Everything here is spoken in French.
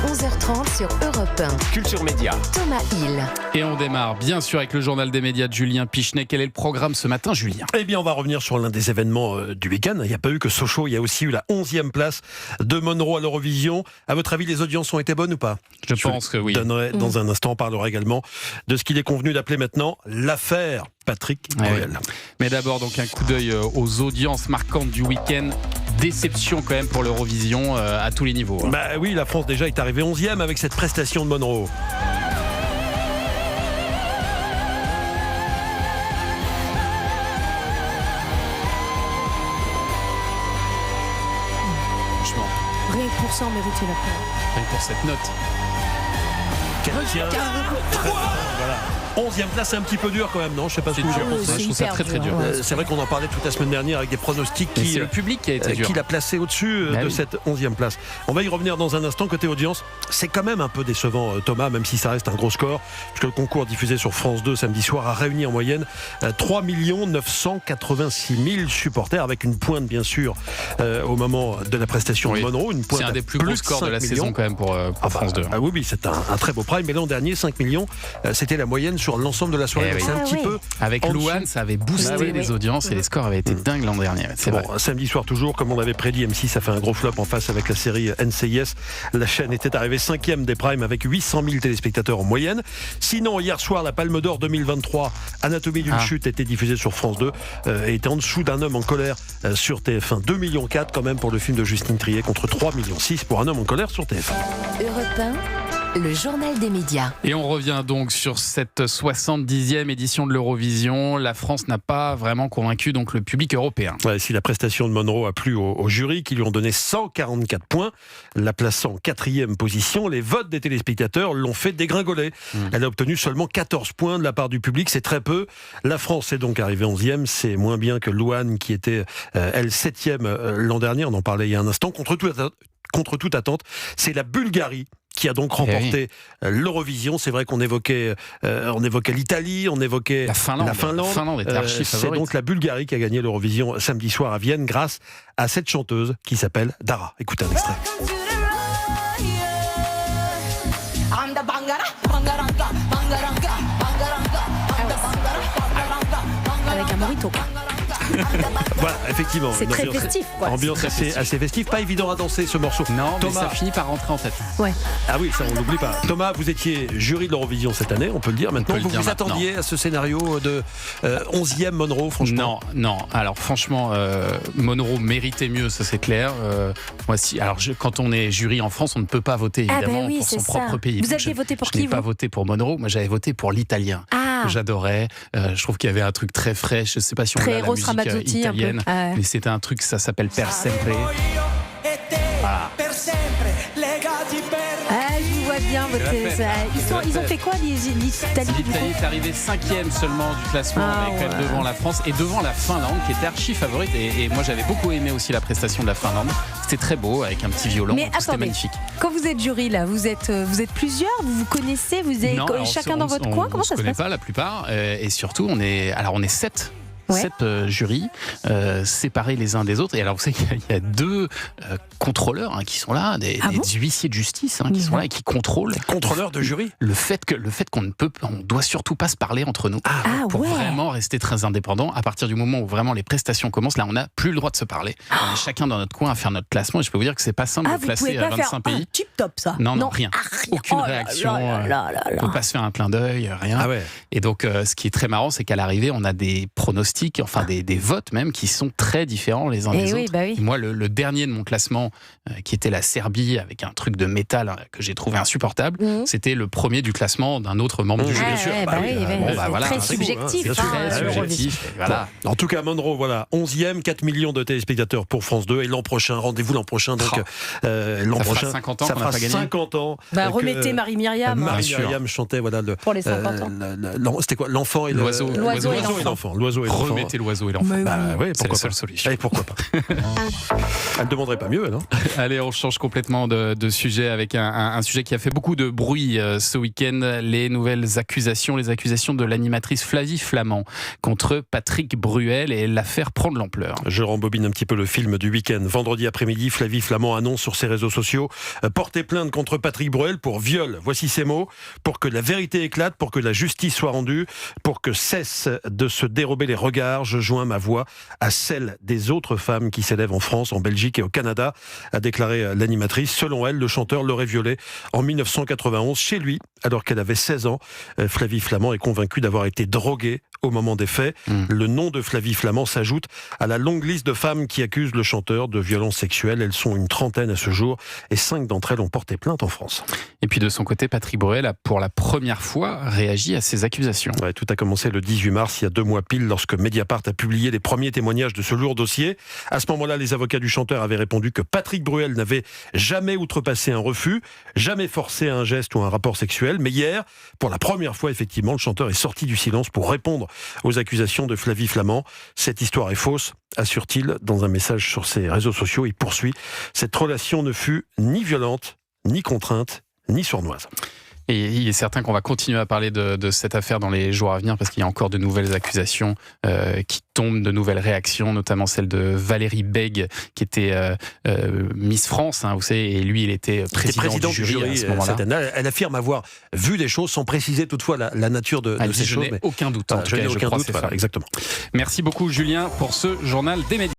11h30 sur Europe 1. Culture Média. Thomas Hill. Et on démarre bien sûr avec le journal des médias de Julien Pichenet. Quel est le programme ce matin, Julien ? Eh bien, on va revenir sur l'un des événements du week-end. Il n'y a pas eu que Sochaux, il y a aussi eu la 11e place de Monroe à l'Eurovision. À votre avis, les audiences ont été bonnes ou pas ? Je pense que oui. Donnerai dans un instant, on parlera également de ce qu'il est convenu d'appeler maintenant l'affaire Patrick Bruel. Ouais. Mais d'abord, donc un coup d'œil aux audiences marquantes du week-end. Déception quand même pour l'Eurovision à tous les niveaux. Bah oui, la France déjà est arrivée 11e avec cette prestation de Monroe. Franchement, Rien que pour ça, on méritait la paix. rien que pour cette note. Voilà. 11e place, c'est un petit peu dur quand même, non ? Je sais pas ce que vous en pensez. Je trouve ça très très dur. C'est vrai qu'on en parlait toute la semaine dernière avec des pronostics Mais c'est le public qui a été dur. qui l'a placé au-dessus Bah de oui. cette 11e place. On va y revenir dans un instant. Côté audience, c'est quand même un peu décevant, Thomas, même si ça reste un gros score, puisque le concours diffusé sur France 2 samedi soir a réuni en moyenne 3 986 000 supporters, avec une pointe bien sûr au moment de la prestation Oui. de Monroe. Une pointe C'est un des à plus gros de scores de 5 la millions. saison quand même pour France 2. Ah oui, c'est un très beau prime. Mais l'an dernier, 5 millions, c'était la moyenne sur l'ensemble de la soirée. Eh Donc oui. c'est un Ah petit oui. peu Avec en Louane, dessous. ça avait boosté Ah oui, les oui. audiences et les scores avaient été dingues l'an dernier. C'est vrai. Bon, samedi soir toujours, comme on l'avait prédit, M6 a fait un gros flop en face avec la série NCIS. La chaîne était arrivée 5e des primes avec 800 000 téléspectateurs en moyenne. Sinon, hier soir, la Palme d'Or 2023, Anatomie d'une chute, était diffusée sur France 2 et était en dessous d'Un homme en colère sur TF1. 2,4 millions quand même pour le film de Justine Triet contre 3,6 millions pour Un homme en colère sur TF1. Europe 1, le journal des médias. Et on revient donc sur cette 70e édition de l'Eurovision. La France n'a pas vraiment convaincu donc le public européen. Ouais, si la prestation de Monroe a plu au jury, qui lui ont donné 144 points, la plaçant 4e position, les votes des téléspectateurs l'ont fait dégringoler. Elle a obtenu seulement 14 points de la part du public, c'est très peu. La France est donc arrivée 11e, c'est moins bien que Louane qui était, elle, 7e l'an dernier, on en parlait il y a un instant. Contre toute attente, c'est la Bulgarie qui a donc remporté l'Eurovision. C'est vrai qu'on évoquait l'Italie, on évoquait La Finlande. La Finlande était archi c'est favorite. donc la Bulgarie qui a gagné l'Eurovision samedi soir à Vienne grâce à cette chanteuse qui s'appelle Dara. Écoutez un extrait. Avec un morito, quoi. Voilà, effectivement. C'est une très ambiance- festif, quoi. Ambiance assez festive. Pas évident à danser ce morceau. Non, mais Thomas. ça finit par rentrer en tête. Ouais. Ah oui, ça on n'oublie pas. Thomas, vous étiez jury de l'Eurovision cette année, on peut le dire maintenant. peut le Vous dire vous maintenant. attendiez à ce scénario de 11e Monroe, franchement? Non. Alors franchement, Monroe méritait mieux, ça c'est clair. Moi, quand on est jury en France, on ne peut pas voter Ah évidemment bah oui, pour c'est son ça. propre pays. Vous Donc, aviez voté pour je qui, n'ai pas vous voté pour Monroe, moi j'avais voté pour l'Italien. Ah, Que j'adorais. Je trouve qu'il y avait un truc très frais. Je ne sais pas si on très l'a la Eros musique Ramazzotti, un peu. italienne, Ah ouais. mais c'était un truc, ça s'appelle Per Sempre. Ah, je vous vois bien. la fête. Ils ont fait quoi, l'Italie, du L'Italie coup est arrivée 5e seulement du classement, Ah, mais quand même ouais. devant la France et devant la Finlande qui était archi favorite. Et moi j'avais beaucoup aimé aussi la prestation de la Finlande. C'était très beau avec un petit violon. Mais C'était attendez, magnifique. quand vous êtes jury, là, vous êtes plusieurs, vous vous connaissez, vous êtes Non, alors, chacun dans votre coin, comment ça On se ne connaît passe? pas la plupart. Et surtout, on est 7. Ouais. 7 jurys séparés les uns des autres. Et alors, vous savez qu'il y a 2 contrôleurs qui sont là, des huissiers de justice qui sont là et qui contrôlent Contrôleur de jury? le fait qu'on doit surtout pas se parler entre nous. Ah Pour ouais. vraiment rester très indépendant. À partir du moment où vraiment les prestations commencent, là, on n'a plus le droit de se parler. On est chacun dans notre coin à faire notre classement. Et je peux vous dire que c'est pas simple Ah, de vous pouvez classer pas 25 faire pays. tip top, ça. Non, rien. Aucune Oh là réaction. là là là On là. peut pas se faire un clin d'œil, rien. Ah ouais. Et donc, ce qui est très marrant, c'est qu'à l'arrivée, on a des pronostics, enfin des votes même, qui sont très différents les uns Eh des oui, autres. bah oui. Et moi, le dernier de mon classement, qui était la Serbie, avec un truc de métal que j'ai trouvé insupportable, c'était le premier du classement d'un autre membre du jury. Ah ouais, bah oui, Bon, c'est voilà, très c'est subjectif. bien sûr. hein, Très l'Eurovision. subjectif. Et voilà. En tout cas, Monroe, voilà, 11e, 4 millions de téléspectateurs pour France 2. Et l'an prochain, rendez-vous l'an prochain. Donc, l'an Ça fera prochain, 50 ans ça qu'on n'a fera pas gagné. 50 ans. Bah, que remettez Marie-Myriam. Bien Marie-Myriam chantait, voilà, Pour les 50 ans. c'était quoi, l'enfant et L'oiseau. L'oiseau et l'enfant. L'oiseau et l'enfant. remettez l'oiseau et l'enfant. Mais Bah oui. ouais, C'est la pourquoi seule pas. solution. Allez, pourquoi pas. Elle ne demanderait pas mieux, non? Allez, on change complètement de sujet avec un sujet qui a fait beaucoup de bruit ce week-end. Les nouvelles accusations, les accusations de l'animatrice Flavie Flament contre Patrick Bruel, et l'affaire prend de l'ampleur. Je rembobine un petit peu le film du week-end. Vendredi après-midi, Flavie Flament annonce sur ses réseaux sociaux porter plainte contre Patrick Bruel pour viol. Voici ses mots: pour que la vérité éclate, pour que la justice soit rendue, pour que cesse de se dérober les regards, je joins ma voix à celle des autres femmes qui s'élèvent en France, en Belgique et au Canada, a déclaré l'animatrice. Selon elle, le chanteur l'aurait violée en 1991 chez lui, alors qu'elle avait 16 ans. Flavie Flament est convaincue d'avoir été droguée au moment des faits. Le nom de Flavie Flament s'ajoute à la longue liste de femmes qui accusent le chanteur de violences sexuelles. Elles sont une trentaine à ce jour et 5 d'entre elles ont porté plainte en France. Et puis de son côté, Patrick Bruel a pour la première fois réagi à ces accusations. Ouais, tout a commencé le 18 mars, il y a 2 mois pile, lorsque Mediapart a publié les premiers témoignages de ce lourd dossier. À ce moment-là, les avocats du chanteur avaient répondu que Patrick Bruel n'avait jamais outrepassé un refus, jamais forcé un geste ou un rapport sexuel. Mais hier, pour la première fois, effectivement, le chanteur est sorti du silence pour répondre aux accusations de Flavie Flament. Cette histoire est fausse, assure-t-il dans un message sur ses réseaux sociaux. Il poursuit: cette relation ne fut ni violente, ni contrainte, ni sournoise. Et il est certain qu'on va continuer à parler de cette affaire dans les jours à venir, parce qu'il y a encore de nouvelles accusations qui tombent, de nouvelles réactions, notamment celle de Valérie Bègue, qui était Miss France, hein, vous savez, et lui, il était président du jury à ce moment-là. Cette année. Elle affirme avoir vu des choses, sans préciser toutefois la nature de ces choses. Je n'ai aucun doute. En tout je cas, n'ai je aucun crois doute, ces voilà, femmes. exactement. Merci beaucoup, Julien, pour ce journal des médias.